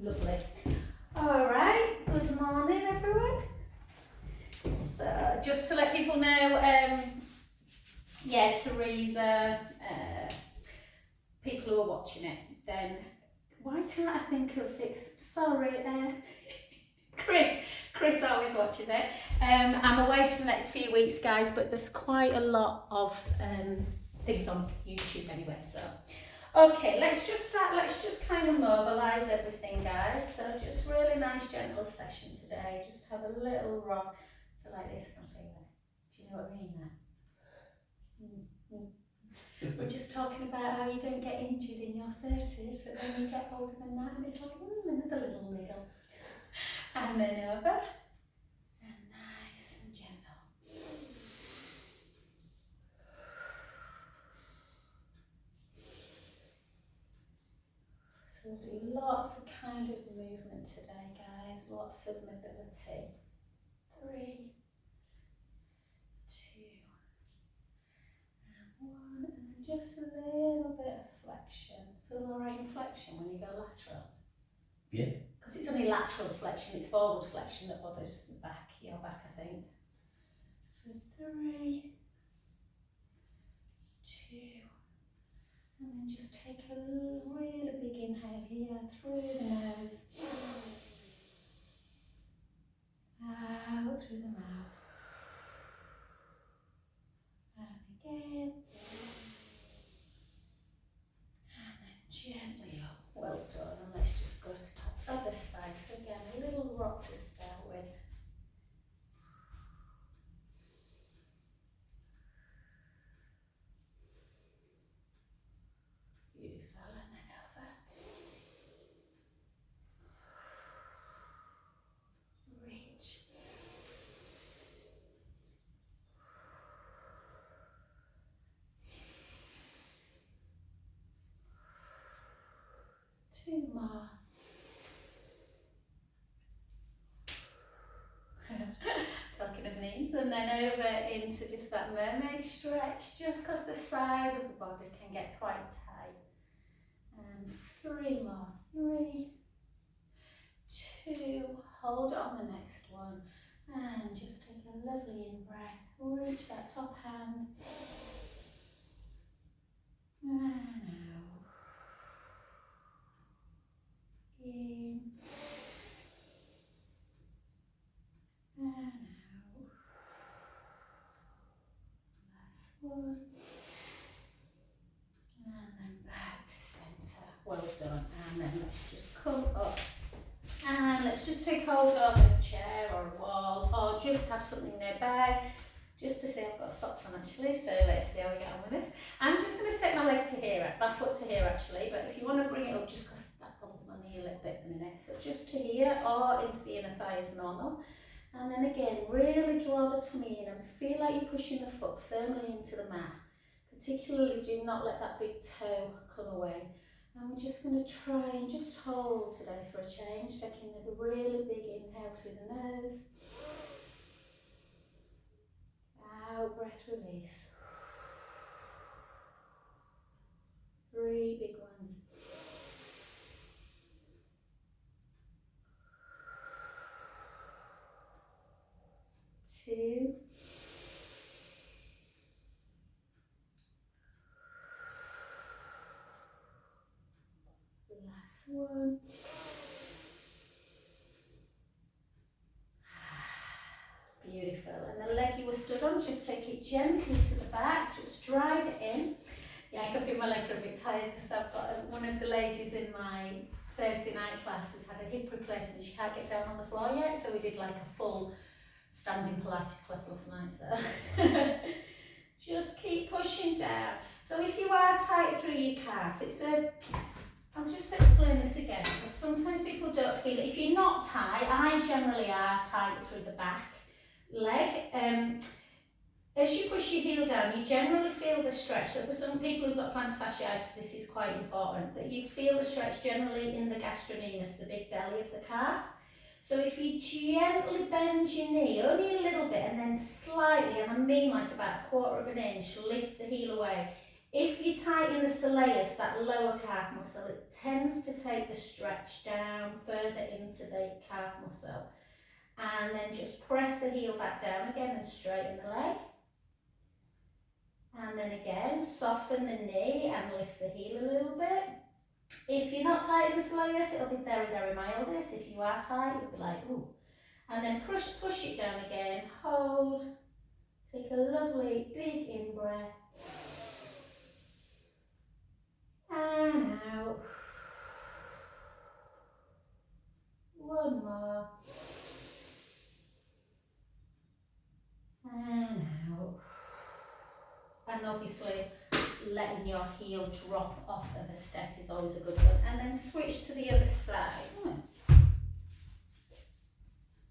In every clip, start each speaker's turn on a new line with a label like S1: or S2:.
S1: Lovely. All right, good morning everyone. So just to let people know, yeah, Teresa, people who are watching it, then why can't I think of fix? Sorry, Chris always watches it. I'm away for the next few weeks, guys, but there's quite a lot of things on YouTube anyway, so. Okay, let's just start, let's just kind of mobilise everything, guys. So just really nice gentle session today. Just have a little rock, so like this, not like that. Do you know what I mean there? We're just talking about how you don't get injured in your 30s, but then you get older than that and it's like, another little niggle. And then over, and nice and gentle. So we'll do lots of kind of movement today, guys, lots of mobility. 3, 2, and 1, and then just a little bit of flexion. Feel alright in flexion when you go lateral?
S2: Yeah.
S1: Because it's only lateral flexion, it's forward flexion that bothers the back, your back, I think. For 3, 2, and then just take a really big inhale here through the nose, out through the mouth, and again, and then gently up. Well done, and let's just go to the other side. So again, a little rock to start with. Beautiful, and then over. Reach. 2 more. Talking of knees, and then over into just that mermaid stretch, just because the side of the body can get quite tight. And 3 more. 3, 2, hold on the next one, and just take a lovely in breath. Reach that top hand. And out. In. And out. Last one. And then back to centre. Well done. And then let's just come up. And let's just take hold of a chair or a wall, or just have something nearby. Just to say, I've got socks on actually, so let's see how we get on with this. I'm just going to take my leg to here, my foot to here actually, but if you want to bring it up, just because that bothers my knee a little bit in a minute. So just to here, or into the inner thigh is normal. And then again, really draw the tummy in and feel like you're pushing the foot firmly into the mat. Particularly, do not let that big toe come away. And we're just going to try and just hold today for a change, taking a really big inhale through the nose. Out, breath release. 3 big ones. 2. Last one. Beautiful. And the leg you were stood on, just take it gently to the back, just drive it in. Yeah, I can feel my legs are a bit tired because I've got one of the ladies in my Thursday night class has had a hip replacement. She can't get down on the floor yet, so we did like a full standing Pilates class last night. So just keep pushing down. So if you are tight through your calves, I'll just explain this again because sometimes people don't feel it. If you're not tight, I generally are tight through the back leg. As you push your heel down, you generally feel the stretch. So for some people who've got plantar fasciitis, this is quite important, that you feel the stretch generally in the gastrocnemius, the big belly of the calf. So if you gently bend your knee, only a little bit, and then slightly, and I mean like about 1/4 of an inch, lift the heel away, If you tighten the soleus, that lower calf muscle, it tends to take the stretch down further into the calf muscle. And then just press the heel back down again and straighten the leg. And then again, soften the knee and lift the heel a little bit. If you're not tight in the soleus, it'll be very, very mild. This. If you are tight, you'll be like, ooh. And then push it down again, hold. Take a lovely big in-breath. And out. One more. And out. And obviously, letting your heel drop off of a step is always a good one. And then switch to the other side.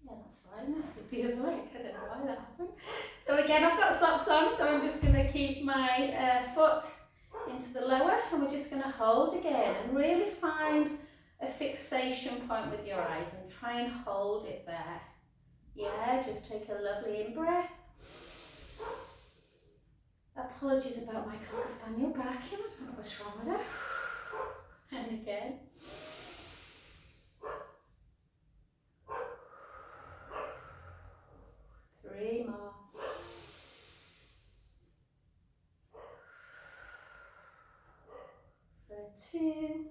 S1: Yeah, that's fine. I did the other leg. I don't know why that happened. So again, I've got socks on, so I'm just going to keep my foot into the lower, and we're just going to hold again and really find a fixation point with your eyes and try and hold it there. Yeah, just take a lovely in-breath. Apologies about my Cocker Spaniel barking, I don't know what's wrong with her. And again. Three more. For two.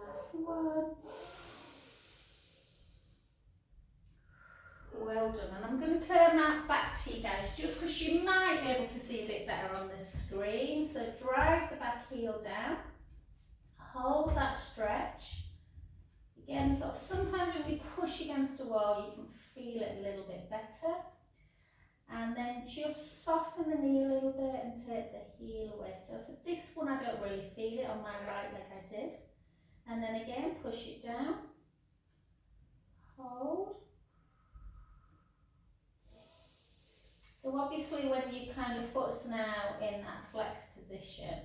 S1: Last one. Well done, and I'm going to turn that back to you guys just because you might be able to see a bit better on the screen. So drive the back heel down, hold that stretch. Again, sort of sometimes when you push against a wall, you can feel it a little bit better. And then just soften the knee a little bit and take the heel away. So for this one, I don't really feel it on my right like I did. And then again, push it down, hold. So obviously when you kind of foot's now in that flex position,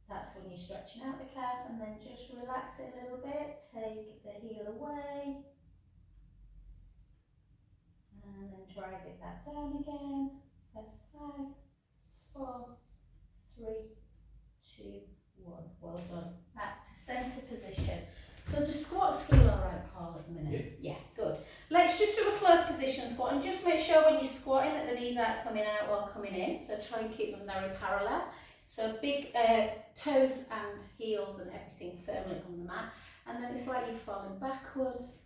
S1: that's when you're stretching out the calf, and then just relax it a little bit, take the heel away, and then drive it back down again for 5, 4, 3, 2, 1. Well done. Back to centre position. So the squats feel alright, Paul, at the minute? Yeah, good. Let's just do a close position squat and just make sure when you're squatting that the knees aren't coming out or coming in. So try and keep them very parallel. So big toes and heels and everything firmly on the mat. And then it's like you're falling backwards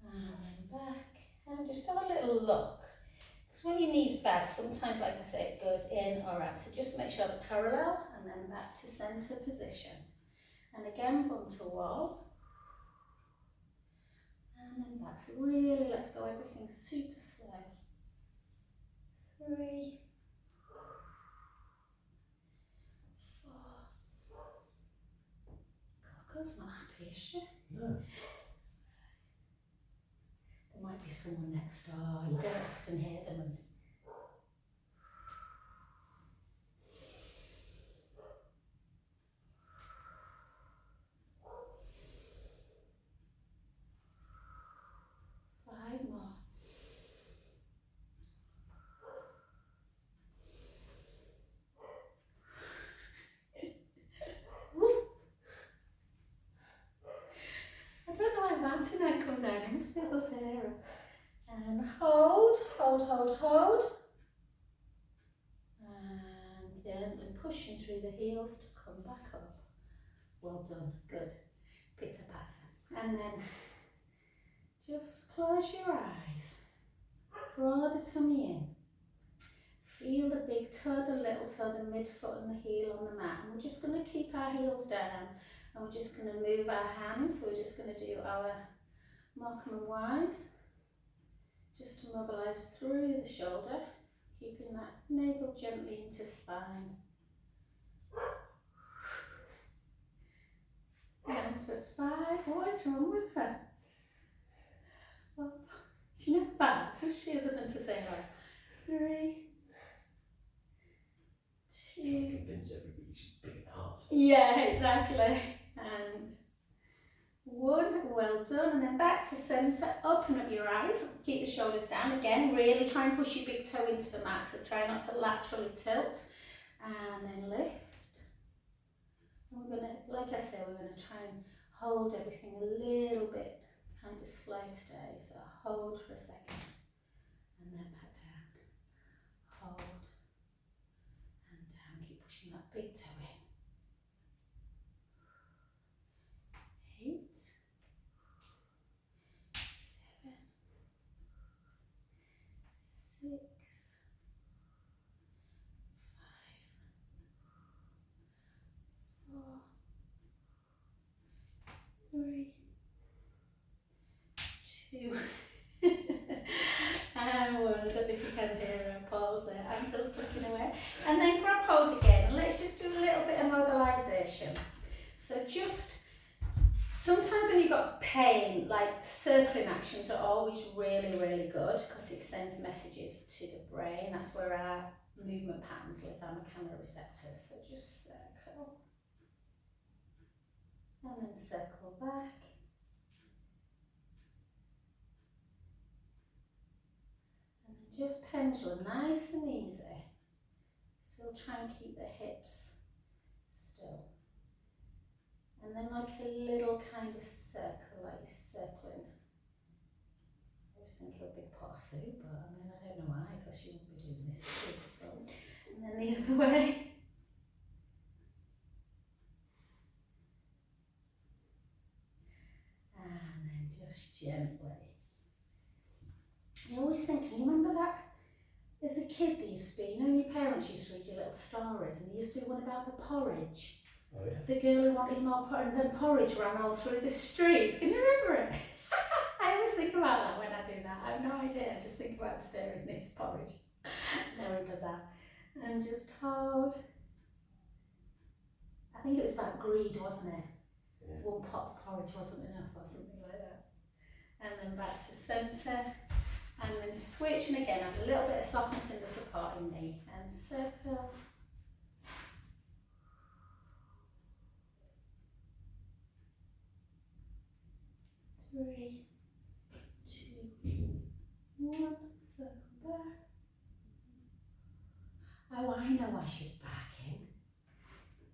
S1: and then back. And just have a little look. Because when your knee's bad, sometimes, like I say, it goes in or out. So just make sure they're parallel and then back to centre position. And again, bum to wall. And then back. So really, let's go everything super slow. 3, 4. Cocker's not happy, is she? No. There might be someone next door. You don't often hear them. 5 more. I don't know why Martin had come down. I must be able to hear her. And hold, hold, hold, hold. And gently pushing through the heels to come back up. Well done, good. Pitter patter. And then just close your eyes. Draw the tummy in. Feel the big toe, the little toe, the midfoot and the heel on the mat. And we're just going to keep our heels down and we're just going to move our hands. So we're just going to do our Markham and Wise. Just to mobilise through the shoulder, keeping that navel gently into spine. And for 5, what is wrong with her? Well, she never bats, does she, other than to say no? 3, 2.
S2: Convince everybody she's big and hard.
S1: Yeah, exactly. And 1. Well well done. And then back to centre, open up your eyes, keep the shoulders down. Again, really try and push your big toe into the mat, so try not to laterally tilt. And then lift. And we're going to, like I said, we're going to try and hold everything a little bit kind of slow today. So hold for a second and then back down. Hold and down. Keep pushing that big toe in. 8, 7, 6, 5, 4, 3, 2, and 1. I don't know if you can hear a pause there, ankles flicking away. And then grab hold again, and let's just do a little bit of mobilisation. So just, sometimes when you've got pain, like circling actions are always really, really good because it sends messages to the brain. That's where our movement patterns live, our mechanoreceptors. So just circle, and then circle back. Just pendulum, nice and easy. Still try and keep the hips still. And then like a little kind of circle, like you're circling. I was thinking of a big pot of soup, but I mean, I don't know why, because you wouldn't be doing this. And then the other way. And then just gently. You always think, can you remember that? As a kid, there used to be, you know, when your parents used to read you little stories, and there used to be one about the porridge.
S2: Oh, yeah.
S1: The girl who wanted more porridge, and then porridge ran all through the street. Can you remember it? I always think about that when I do that. I have no idea. I just think about stirring this porridge. Very bizarre. And just hold. I think it was about greed, wasn't it?
S2: Yeah. One
S1: pot of porridge wasn't enough, or something like that. And then back to centre. And then switch, and again, have a little bit of softness in the supporting knee. And circle. Three, 2, 1. Circle back. Oh, I know why she's back in.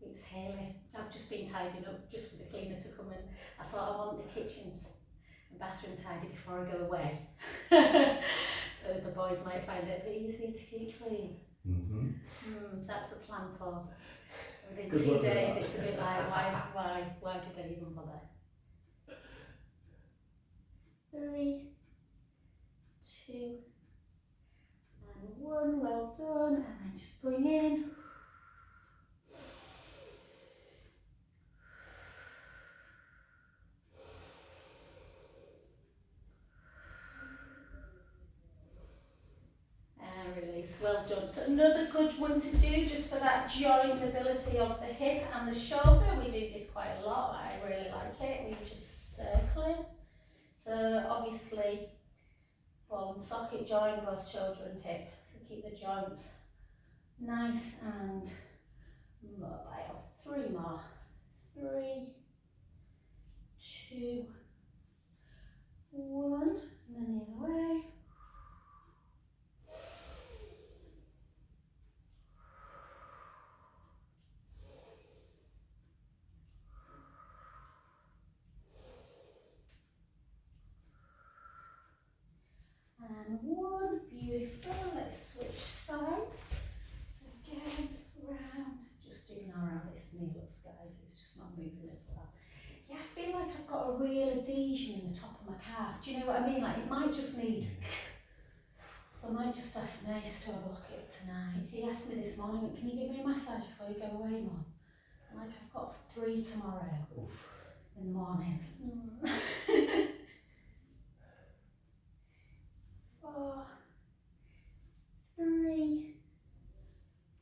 S1: It's Hayley. I've just been tidying up just for the cleaner to come in. I thought I want the kitchens and bathroom tidy before I go away. So the boys might find it a bit easier to keep clean. That's the plan, Paul. Within 2 days, it's a bit like, why did I even bother? 3, 2, and 1. Well done. And then just bring in. Release, well done. So another good one to do just for that joint mobility of the hip and the shoulder. We do this quite a lot, I really like it. We just circle it. So obviously ball and socket joint, both shoulder and hip. So keep the joints nice and mobile. 3 more. 3, 2, 1, and then the other way. And 1, beautiful. Let's switch sides. So again, round. Just ignore how this knee looks, guys. It's just not moving as well. Yeah, I feel like I've got a real adhesion in the top of my calf. Do you know what I mean? Like it might just need. So I might just ask Nace to have a look at it tonight. He asked me this morning, can you give me a massage before you go away, Mum? I'm like, I've got 3 tomorrow. Oof. In the morning. 4, 3,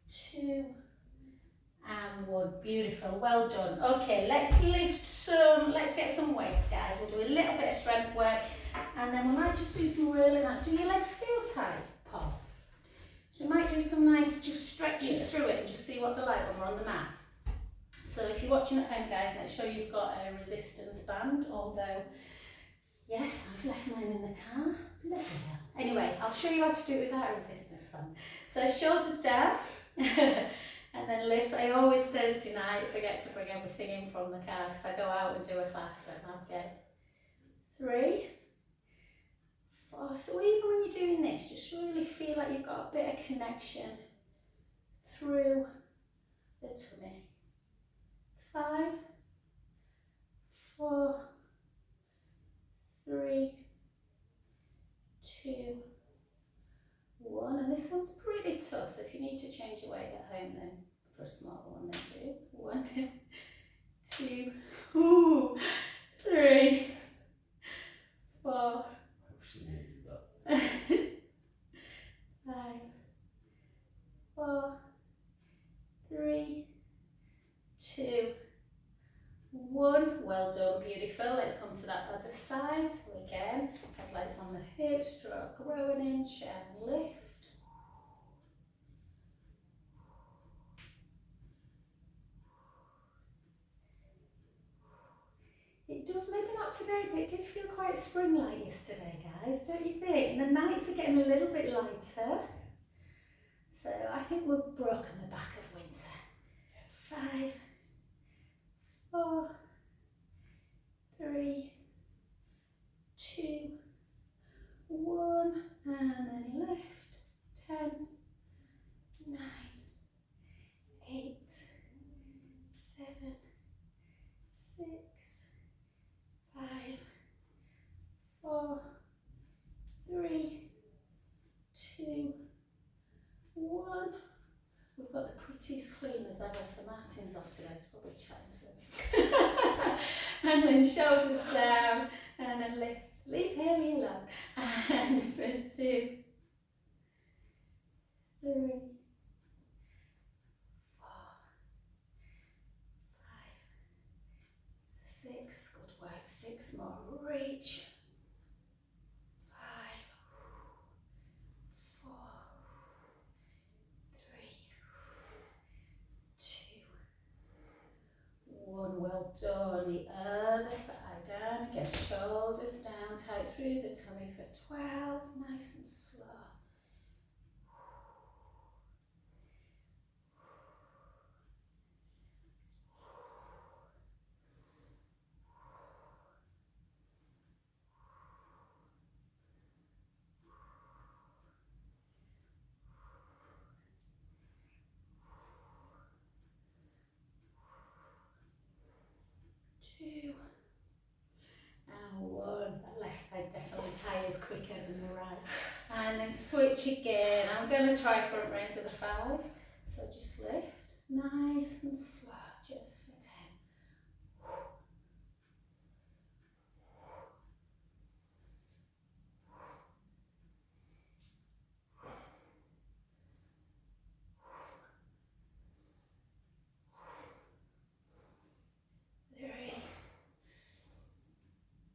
S1: 2, and 1. Beautiful, well done. Okay, let's get some weights, guys. We'll do a little bit of strength work, and then we might just do some really nice. Do your legs feel tight, Paul? So we might do some nice just stretches through it and just see what they're like when we're on the mat. So if you're watching at home, guys, make sure you've got a resistance band, although Yes, I've left mine in the car. Bloody hell. Anyway, I'll show you how to do it without a resistance band. So shoulders down and then lift. I always Thursday night forget to bring everything in from the car because I go out and do a class and I'll get 3, 4. So even when you're doing this, just really feel like you've got a bit of connection through the tummy. 5, 4, 3, 2, 1. And this one's pretty tough, so if you need to change your weight at home, then for a smaller one, then do. 1, 2, 3, 4.
S2: She needed that.
S1: 5, 4, 3, 2, 1. Well done, beautiful. Let's come to that other side. So again, headlights on the hips, stroke growing inch and lift. It does, maybe not today, but it did feel quite spring-like yesterday, guys, don't you think? And the nights are getting a little bit lighter. So I think we've broken the back of winter. 5, 4, 3, 2, 1, and then lift. 10, 9, 8, 7, 6, 5, 4, 3, 2, 1. We've got the prettiest cleaners ever, so Martin's off today, so probably chatting to him. And then shoulders down, and then lift. Leave Haley alone. And for 2, 3, 4, 5, 6. Good work. 6 more. Reach. 5, 4, 3, 2, 1. Well done. The other side. Down again. Shoulders down. Tight through the tummy for 12. Nice and slow. Two. And 1. That left side definitely tires quicker than the right. And then switch again. I'm going to try front raise with a 5. So just lift. Nice and slow. Just for 10. 3,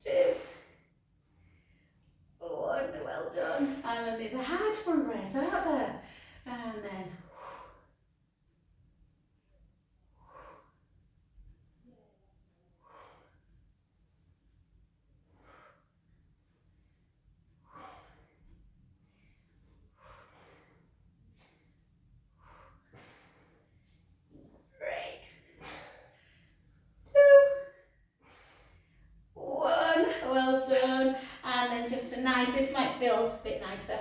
S1: 2, 1. Well done. And then the hard front raise out there. And then three, 2, 1. Well done. And then just a knife. This might feel a bit nicer.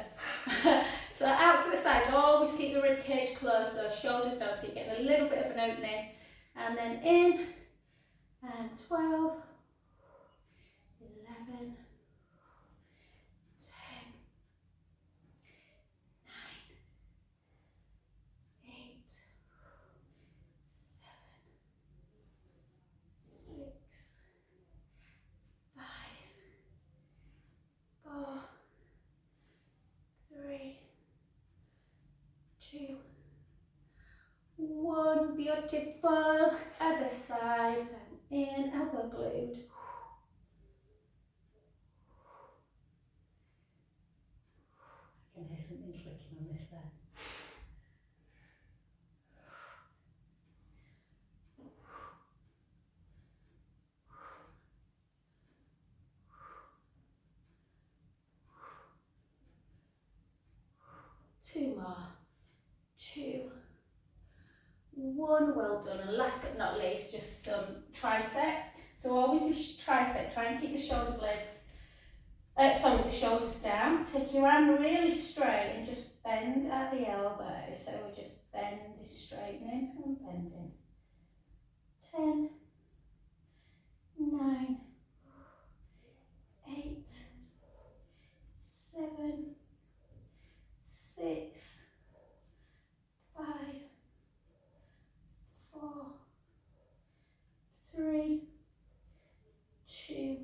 S1: So out to the side. Always keep the rib cage closed, those shoulders down, so you're getting a little bit of an opening. And then in. And 12, 11, 10, 9, 8, 7, 6, 5, 4, 3, 2, 1. Beautiful. Other side. And in. Elbow glued. I can hear something clicking on this there. 2 more. 2, 1, well done. And last but not least, just some tricep. So always do tricep, try and keep the shoulder blades, the shoulders down. Take your arm really straight and just bend at the elbow. So we're just bending, straightening and bending. 10, 9, 8, 7, 6, 5, 4, 3, 2,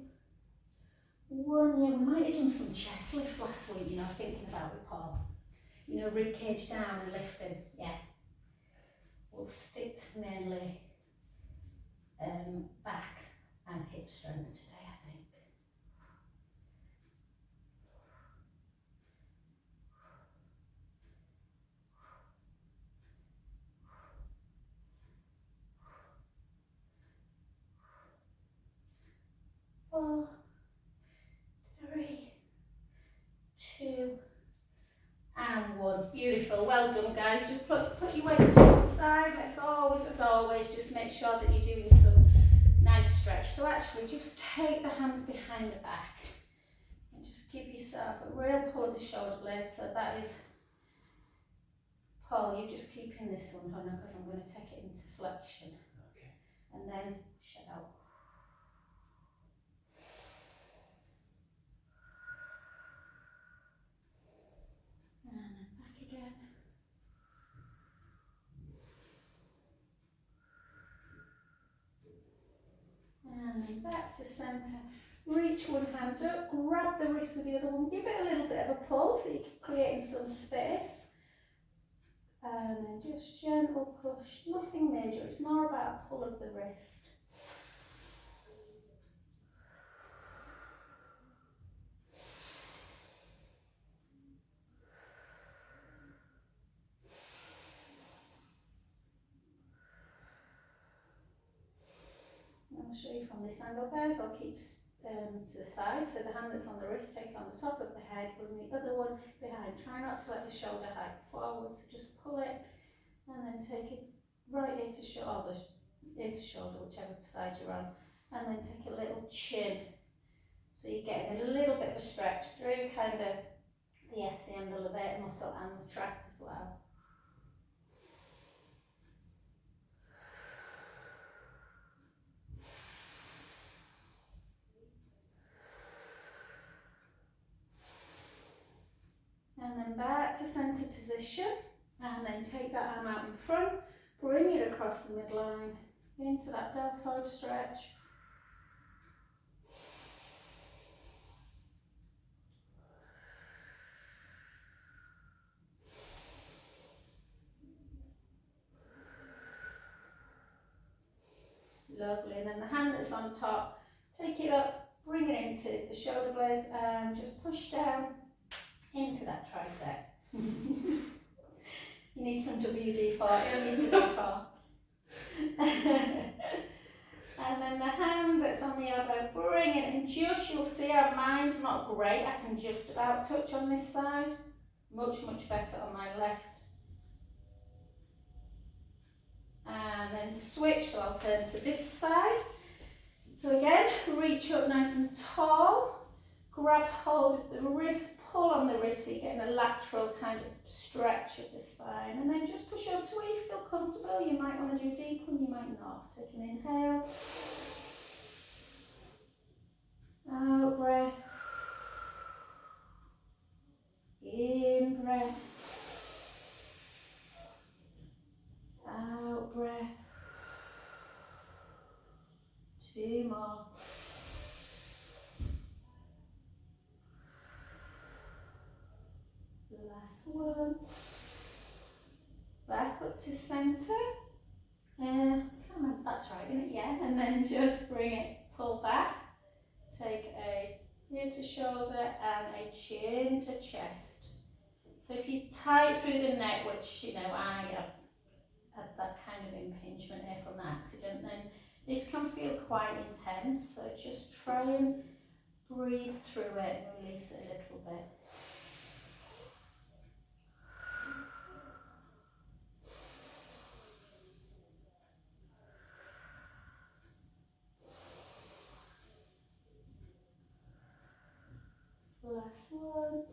S1: 1. Yeah, we might have done some chest lift last week, thinking about with Paul. Rib cage down and lifting. Yeah. We'll stick to mainly back and hip strength today, I think. Four, 3, 2, and 1. Beautiful. Well done, guys. Just put your weights to the side. As always, just make sure that you're doing some nice stretch. So actually, just take the hands behind the back and just give yourself a real pull of the shoulder blades. So that is, Paul, you're just keeping this one, honey, because I'm going to take it into flexion.
S2: Okay.
S1: And then shut out. And then back again. And then back to centre. Reach one hand up, grab the wrist with the other one, give it a little bit of a pull so you can create some space. And then just gentle push, nothing major, it's more about a pull of the wrist. I'll show you from this angle, guys. I'll keep to the side, so the hand that's on the wrist, take on the top of the head, bring the other one behind. Try not to let the shoulder hang forward, so just pull it and then take it right ear to shoulder, whichever side you're on, and then take a little chin. So you're getting a little bit of a stretch through kind of the SCM, the levator muscle, and the trap as well. And then back to centre position, and then take that arm out in front, bring it across the midline, into that deltoid stretch. Lovely, and then the hand that's on top, take it up, bring it into the shoulder blades, and just push down into that tricep. You need some WD-40, you need to do Paul. And then the hand that's on the elbow, bring it, and just, you'll see how mine's not great, I can just about touch on this side, much better on my left. And then switch, so I'll turn to this side. So again, reach up nice and tall, grab hold of the wrist, pull on the wrist so you're getting a lateral kind of stretch of the spine, and then just push up to where you feel comfortable. You might want to do a deep one, you might not. Take an inhale, out breath, in breath, out breath. 2 more. Last one. Back up to centre. That's right, isn't it? Yeah. And then just bring it, pull back. Take a ear to shoulder and a chin to chest. So if you tight through the neck, which I had that kind of impingement here from the accident, then this can feel quite intense. So just try and breathe through it and release it a little bit. Last one.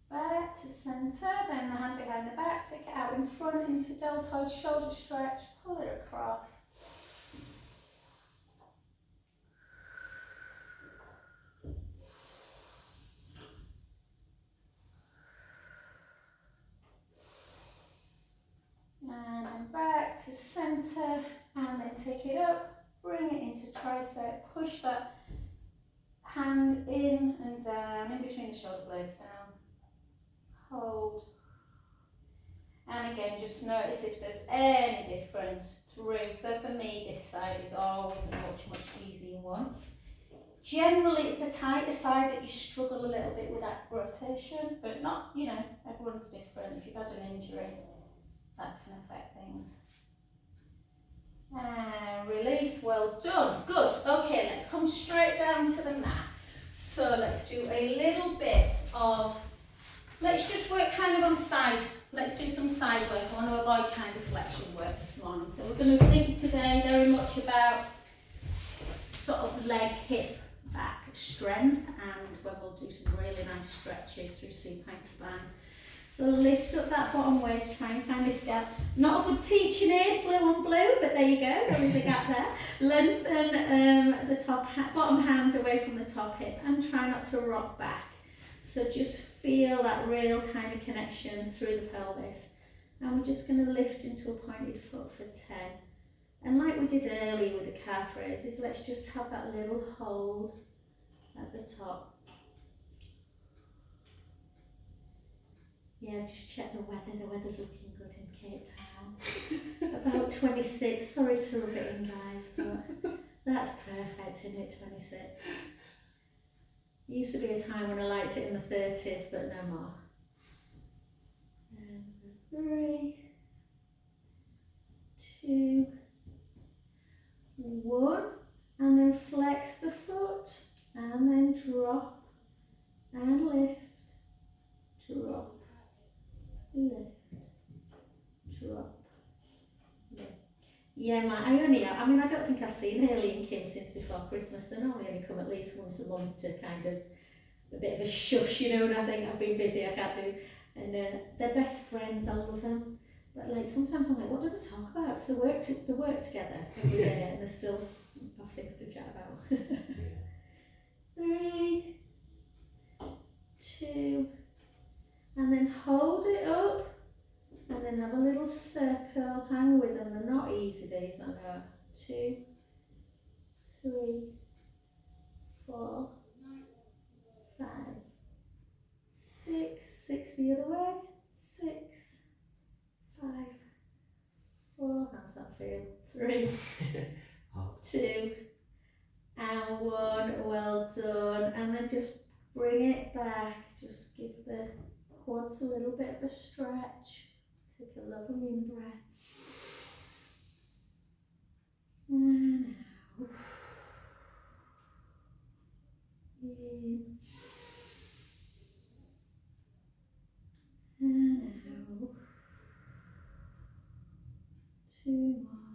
S1: Back to centre, then the hand behind the back, take it out in front into deltoid shoulder stretch, pull it across. And then back to centre, and then take it up, bring it into tricep, push that hand in and down, in between the shoulder blades down. Hold. And again, just notice if there's any difference through. So for me, this side is always a much easier one. Generally, it's the tighter side that you struggle a little bit with that rotation, but not, you know, everyone's different. If you've had an injury, that can affect things. And release, well done, good. Okay, let's come straight down to the mat. So let's do a little bit of, let's just work kind of on side. Let's do some side work. I want to avoid kind of flexion work this morning. So we're going to think today very much about sort of leg, hip, back strength, and when we'll do some really nice stretches through supine spine. So lift up that bottom waist, try and find this gap. Not a good teaching aid, blue on blue, but there you go, there is a gap there. Lengthen the bottom hand away from the top hip and try not to rock back. So just feel that real kind of connection through the pelvis. And we're just going to lift into a pointed foot for 10. And like we did earlier with the calf raises, let's just have that little hold at the top. Yeah, just check the weather. The weather's looking good in Cape Town. About 26. Sorry to rub it in, guys, but that's perfect, isn't it? 26. It used to be a time when I liked it in the 30s, but no more. And 3, 2, 1, and then flex the foot, and then drop, and lift, drop, lift, drop, lift. Yeah, I mean, I don't think I've seen Haley and Kim since before Christmas. They normally only come at least once a month to kind of a bit of a shush, you know, and I think I've been busy, I can't do. And they're best friends, I love them. But like sometimes I'm like, what do they talk about? Because they work together every day and they still have things to chat about. 3, 2, and then hold it up, and then have a little circle, hang with them. They're not easy, these, I know. 2, 3, 4, 5, 6 the other way, 6, 5, 4, how's that feel? 3, 2, and 1, well done. And then just bring it back, just give the quads a little bit of a stretch. Take a lovely in breath. And out. In. And out. 2 more.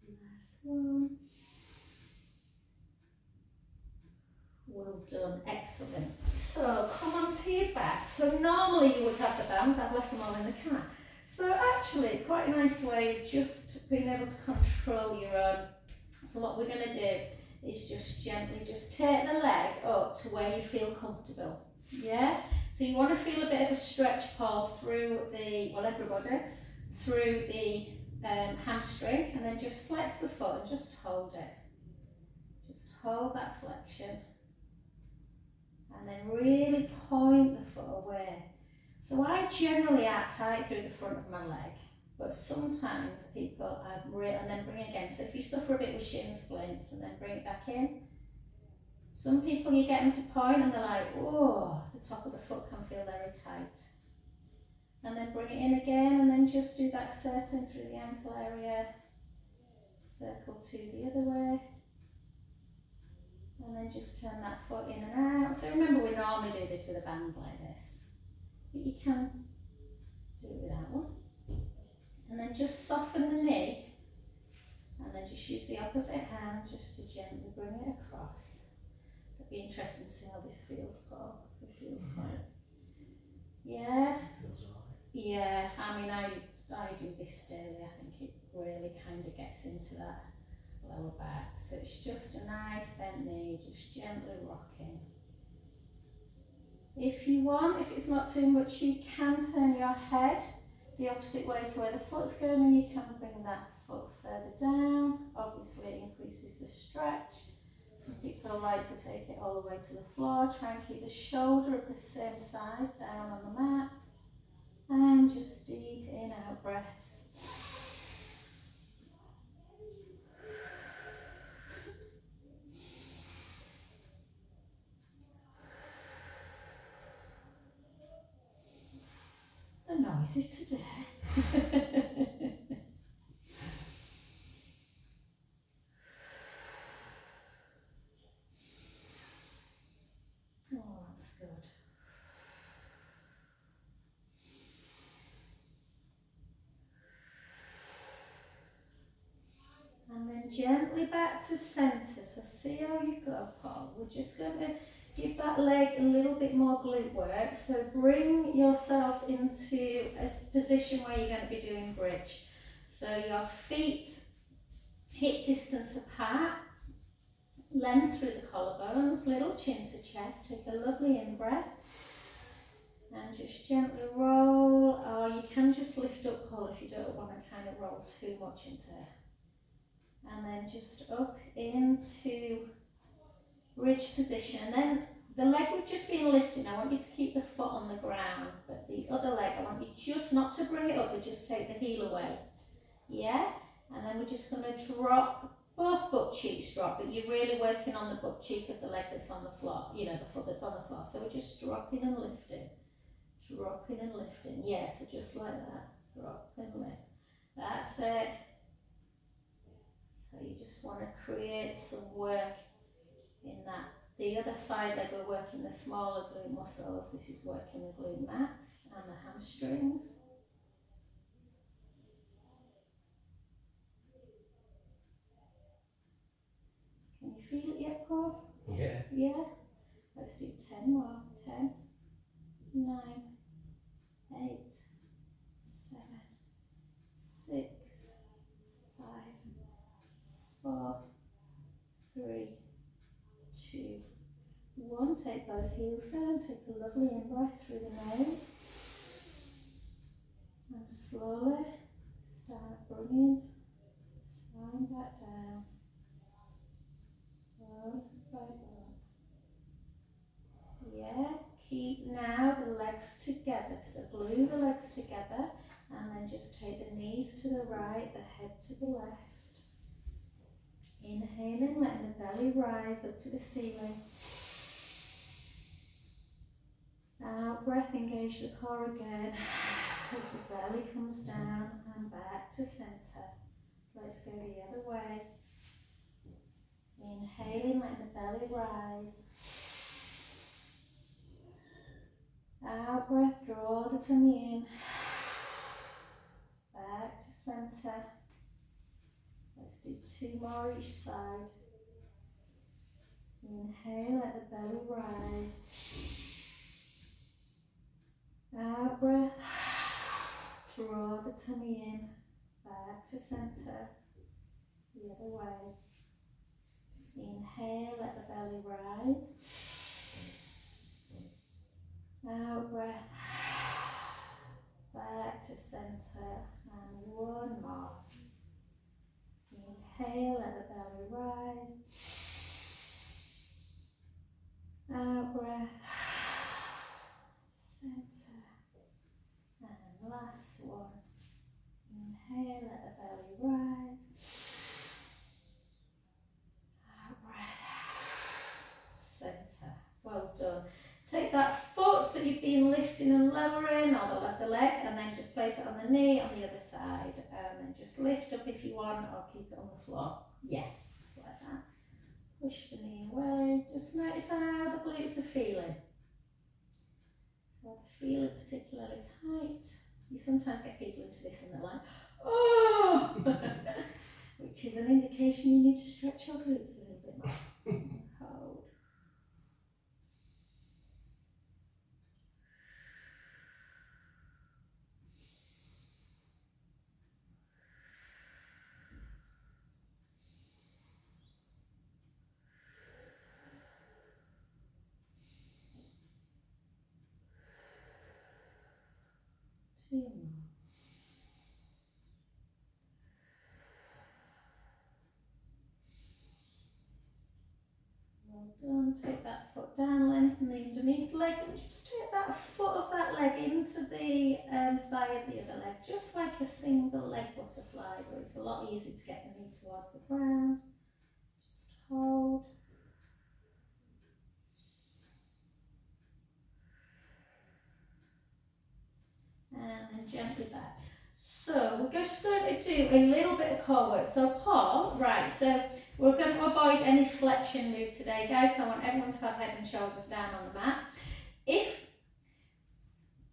S1: Last one. Well done, excellent. So come onto your back. So normally you would have the band, I've left them all in the car. So actually it's quite a nice way of just being able to control your own. So what we're going to do is just gently just take the leg up to where you feel comfortable. Yeah? So you want to feel a bit of a stretch, Paul, through the, well, everybody, through the hamstring, and then just flex the foot and just hold it. Just hold that flexion. And then really point the foot away. So I generally add tight through the front of my leg, but sometimes people add and then bring it again. So if you suffer a bit with shin splints and then bring it back in. Some people you get them to point and they're like, oh, the top of the foot can feel very tight. And then bring it in again and then just do that circling through the ankle area. Circle to the other way. And then just turn that foot in and out. So remember, we normally do this with a band like this, but you can do it without one. And then just soften the knee And then just use the opposite hand just to gently bring it across. So it'll be interesting to see how this feels, Paul. It feels quite. Yeah.
S2: It feels alright.
S1: Yeah. I mean, I do this daily. I think it really kind of gets into that lower back. So it's just a nice bent knee, just gently rocking. If you want, if it's not too much, you can turn your head the opposite way to where the foot's going, and you can bring that foot further down. Obviously it increases the stretch. Some people like to take it all the way to the floor. Try and keep the shoulder of the same side down on the mat. And just deep in, out breaths. They're noisy today. Oh, that's good. And then gently back to centre. So see how you go, Paul. We're just going to give that leg a little bit more glute work. So bring yourself into a position where you're going to be doing bridge. So your feet hip distance apart, length through the collarbones, little chin to chest. Take a lovely in-breath. And just gently roll, or you can just lift up, Paul, if you don't want to kind of roll too much into it. And then just up into bridge position. And then the leg we've just been lifting, I want you to keep the foot on the ground, but the other leg, I want you just not to bring it up, but just take the heel away. Yeah? And then we're just going to drop, both butt cheeks drop, but you're really working on the butt cheek of the leg that's on the floor, you know, the foot that's on the floor. So we're just dropping and lifting. Dropping and lifting. Yeah, so just like that. Drop and lift. That's it. So you just want to create some work in that. The other side leg, we're working the smaller glute muscles. This is working the glute max and the hamstrings. Can you feel it yet, Paul?
S2: Yeah.
S1: Yeah? Let's do 10 more. 10, 9, 8, 7, 6, 5, 4, 3, 2, 1. Take both heels down, take a lovely in-breath through the nose. And slowly start bringing spine back down, bone by bone. Yeah, keep now the legs together. So glue the legs together and then just take the knees to the right, the head to the left. Inhaling, letting the belly rise up to the ceiling. Out breath, engage the core again as the belly comes down and back to centre. Let's go the other way. Inhaling, let the belly rise. Out breath, draw the tummy in. Back to centre. Let's do 2 more each side. Inhale, let the belly rise. Out breath, draw the tummy in. Back to centre. The other way. Inhale, let the belly rise. Out breath, back to centre, and 1 more. Inhale, let the belly rise. Out breath, centre, and last one. Inhale, let the belly rise. Out breath, centre. Well done. Take that foot that you've been lifting and lowering, or the left leg, and then just place it on the knee on the other side, and then just lift up if you want, or keep it on the floor. Yeah, just like that. Push the knee away. Just notice how the glutes are feeling. So they feel particularly tight. You sometimes get people into this and they're like, oh! which is an indication you need to stretch your glutes a little bit more. Hold. 2 more. Well done. Take that foot down, lengthen the underneath leg, and just take that foot of that leg into the thigh of the other leg, just like a single leg butterfly, but it's a lot easier to get the knee towards the ground. Just hold. And then gently back. So we're just going to do a little bit of core work. So Paul, right, so we're going to avoid any flexion move today, guys. So I want everyone to have head and shoulders down on the mat.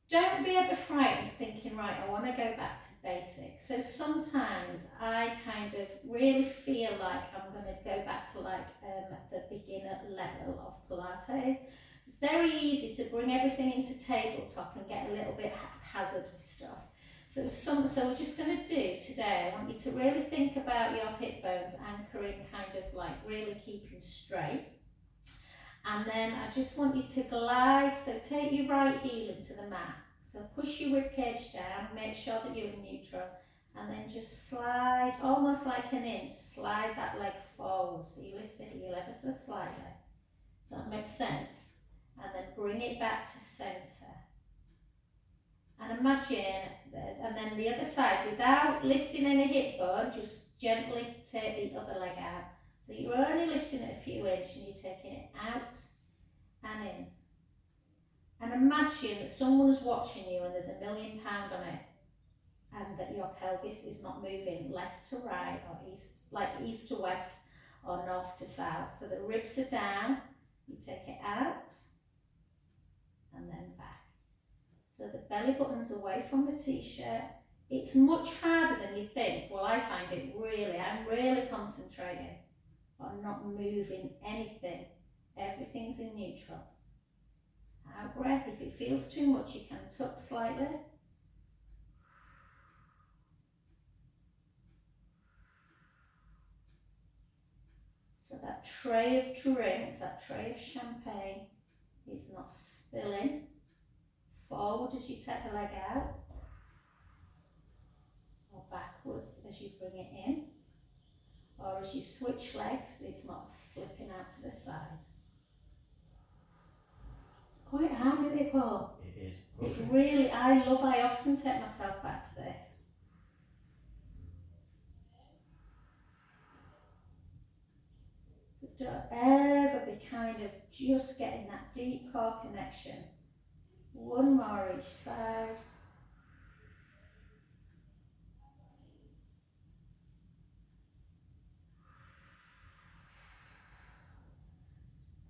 S1: Don't be ever frightened thinking, right, I want to go back to basics. So sometimes I kind of really feel like I'm going to go back to like the beginner level of Pilates. It's very easy to bring everything into tabletop and get a little bit haphazard with stuff. So we're just going to do today, I want you to really think about your hip bones anchoring, kind of like really keeping straight. And then I just want you to glide, so take your right heel into the mat. So push your rib cage down, make sure that you're in neutral. And then just slide, almost like an inch, slide that leg forward. So you lift the heel ever so slightly. Does that make sense? And then bring it back to centre. And imagine this, and then the other side, without lifting any hip bone, just gently take the other leg out. So you're only lifting it a few inches and you're taking it out and in. And imagine that someone's watching you and there's £1 million on it, and that your pelvis is not moving left to right or east to west or north to south. So the ribs are down, you take it out and then back. So the belly button's away from the t-shirt. It's much harder than you think. Well, I find it really, I'm really concentrating on not moving anything. Everything's in neutral. Out breath. If it feels too much, you can tuck slightly. So that tray of drinks, that tray of champagne is not spilling forward as you take the leg out, or backwards as you bring it in, or as you switch legs, it's not flipping out to the side. It's quite hard, isn't it, Paul?
S2: It is.
S1: It really, I often take myself back to this. So don't ever be kind of just getting that deep core connection. One more each side.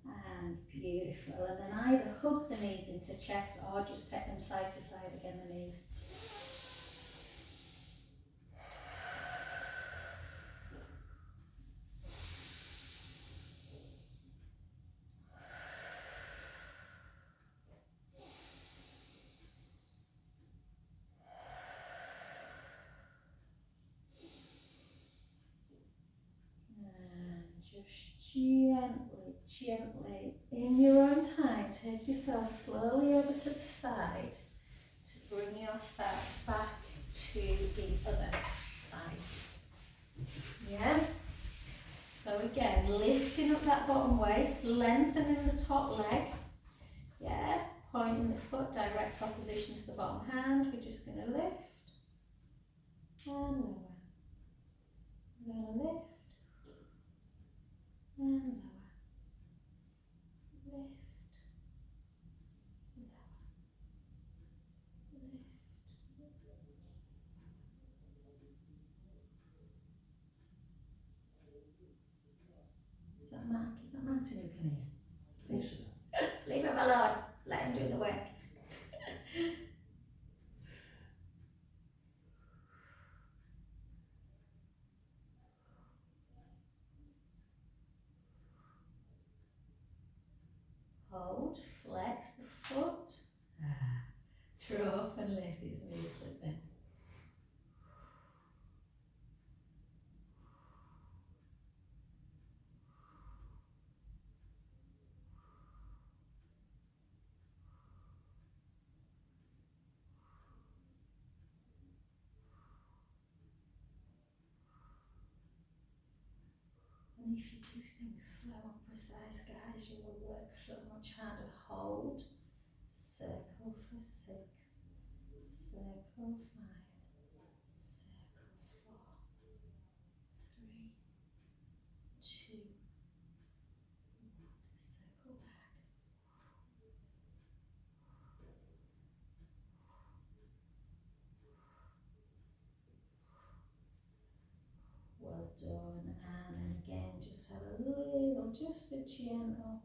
S1: And beautiful. And then either hug the knees into chest or just take them side to side again, the knees. And just gently, in your own time, take yourself slowly over to the side to bring yourself back to the other side. Yeah? So again, lifting up that bottom waist, lengthening the top leg. Yeah? Pointing the foot direct opposition to the bottom hand. We're just going to lift and lower. We're going to lift and lower. Lift, lower, lift. Is that Mark? Is that Martin who can hear?
S2: Think so.
S1: Leave him alone. Let him do the work. And if you do things slow and precise, guys, you will work so much harder. Hold. Circle for 6. Circle 5. Circle 4. 3, 2, 1. Circle back. Well done. And then again, just have a little, just a gentle.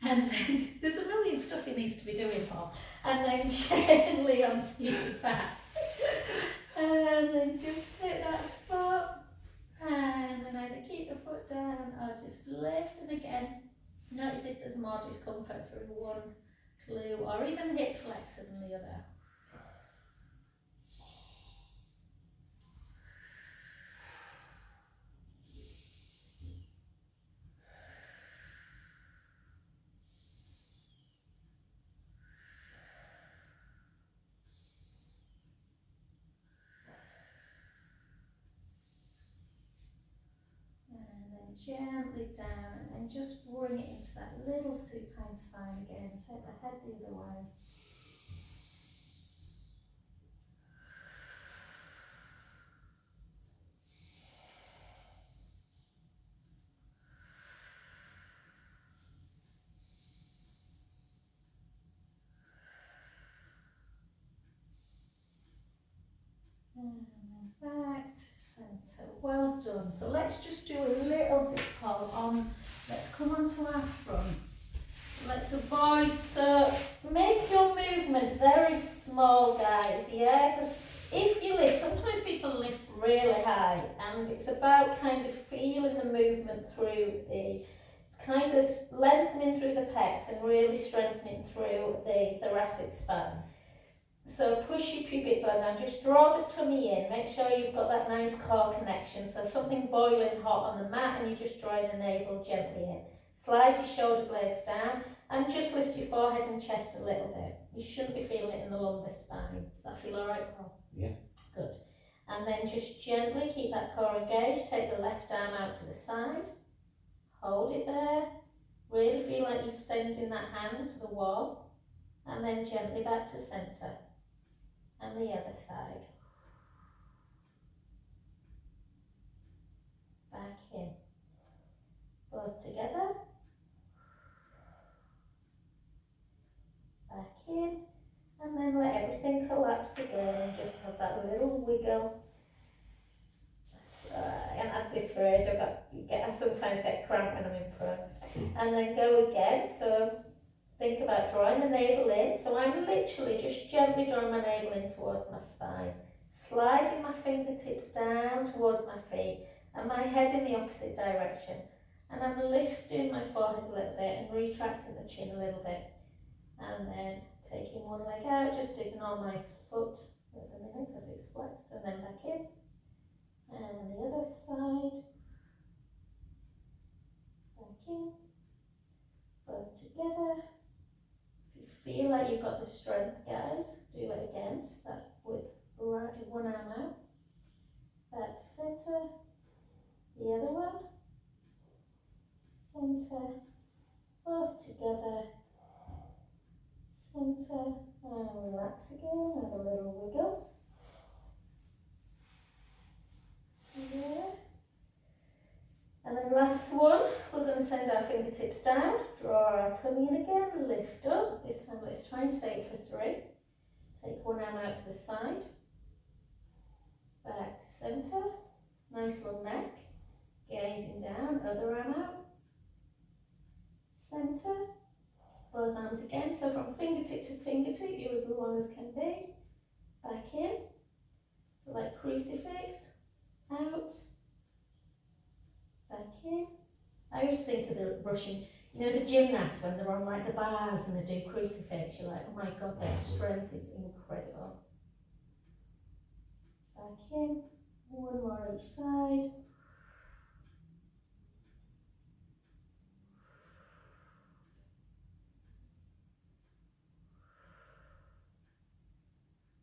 S1: And then there's a million stuff he needs to be doing, Paul. And then gently onto your back. And then just take that foot. And then either keep the foot down or just lift. And again, notice if there's more discomfort through one glue or even hip flexor than the other. Gently down and then just bring it into that little supine spine again. Take the head the other way. And then back to centre. Well done. So let's just do a little bit, Paul, on, let's come onto our front. Let's avoid, so make your movement very small, guys, yeah? Because if you lift, sometimes people lift really high and it's about kind of feeling the movement through it's kind of lengthening through the pecs and really strengthening through the thoracic spine. So push your pubic bone and just draw the tummy in, make sure you've got that nice core connection, so something boiling hot on the mat and you just drawing the navel gently in. Slide your shoulder blades down and just lift your forehead and chest a little bit. You shouldn't be feeling it in the lumbar spine. Does that feel alright, Paul?
S2: Yeah.
S1: Good. And then just gently keep that core engaged, take the left arm out to the side, hold it there, really feel like you're sending that hand to the wall, and then gently back to centre. And the other side. Back in. Both together. Back in. And then let everything collapse again and just have that little wiggle. And at this stage, I sometimes get cramp when I'm in prone. And then go again. So think about drawing the navel in. So I'm literally just gently drawing my navel in towards my spine. Sliding my fingertips down towards my feet and my head in the opposite direction. And I'm lifting my forehead a little bit and retracting the chin a little bit. And then taking one leg out, just ignore my foot at the minute because it's flexed, and then back in. And the other side. Back in. Both together. If you feel like you've got the strength, guys, do it again. Start with one arm out. Back to centre. The other one. Centre. Both together. Centre. And relax again. Have a little wiggle. Yeah. And then last one, we're going to send our fingertips down, draw our tummy in again, lift up. This time let's try and stay for 3. Take one arm out to the side, back to centre, nice long neck, gazing down, other arm out, centre, both arms again, so from fingertip to fingertip, you're as long as can be, back in, So like crucifix, out, back in. I always think of the Russian, you know, the gymnasts when they're on like the bars and they do crucifix, you're like, oh my God, their strength is incredible. Back in, one more each side.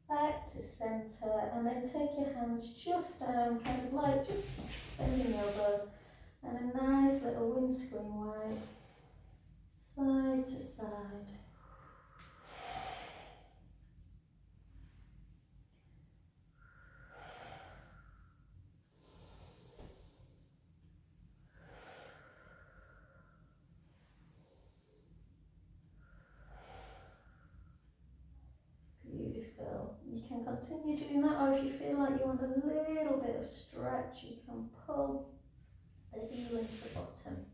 S1: Back to centre, and then take your hands just down, kind of like just bending your elbows, and a nice little windscreen wipe, side to side. Beautiful. You can continue doing that, or if you feel like you want a little bit of stretch, you can pull the heel into the bottom.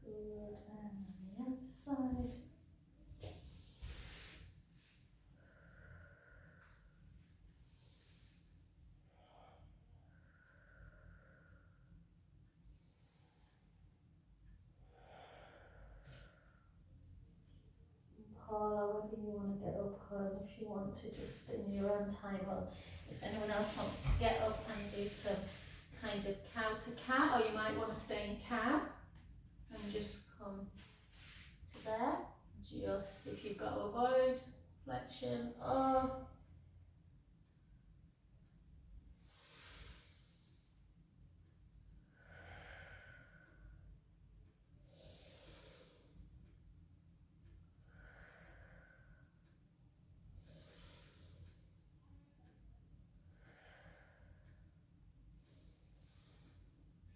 S1: Good, and the other side. Pull however you want to get up, or if you want to just in your own time, or if anyone else wants to get up and do some kind of cow to cat, or you might want to stay in cow and just come to there. Just if you've got to avoid flexion, or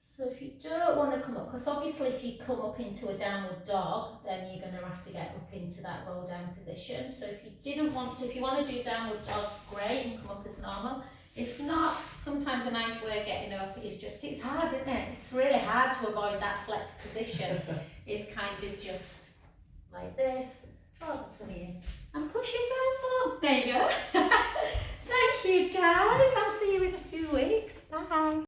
S1: so if you don't want to come up, because obviously if you come up into a downward dog, then you're going to have to get up into that roll down position. So if you didn't want to, if you want to do downward dog, great, and come up as normal. If not, sometimes a nice way of getting up is just, it's hard, isn't it? It's really hard to avoid that flexed position. Is kind of just like this, draw the tummy in, and push yourself up. There you go. Thank you guys, I'll see you in a few weeks. Bye.